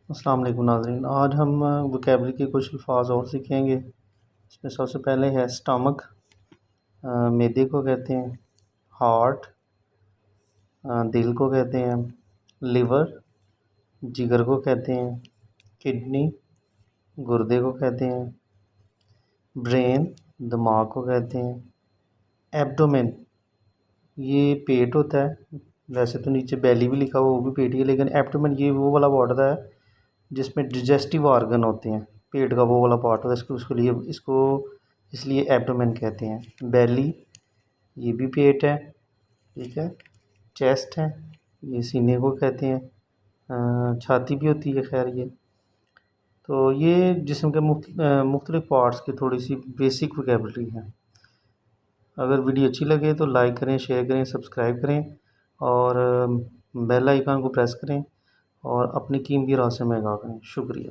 अस्सलाम वालेकुम नाज़रीन। आज हम वोकैबलरी के कुछ अल्फाज और सीखेंगे। इसमें सबसे पहले है स्टमक, मैदे को कहते हैं। हार्ट, दिल को कहते हैं। लिवर, जिगर को कहते हैं। किडनी, गुर्दे को कहते हैं। ब्रेन, दिमाग को कहते हैं। एब्डोमेन, ये पेट होता है। वैसे तो नीचे बेली भी लिखा हुआ, वो भी पेट ही है, लेकिन एब्डोमेन ये वो वाला पार्ट होता है जिसमें डिजेस्टिव ऑर्गन होते हैं। पेट का वो वाला पार्ट होता है, इसको उसके लिए इसको इसलिए एब्डोमेन कहते हैं। बेली, ये भी पेट है, ठीक है। चेस्ट है, ये सीने को कहते हैं। छाती भी होती है, खैर ये तो ये जिस्म के मुख्तलिफ पार्ट्स की थोड़ी सी बेसिक वोकैबलरी है। अगर वीडियो अच्छी लगे तो लाइक करें, शेयर करें, सब्सक्राइब करें और बेल आइकन को प्रेस करें और अपनी कीमती राय से आगाह करें। शुक्रिया।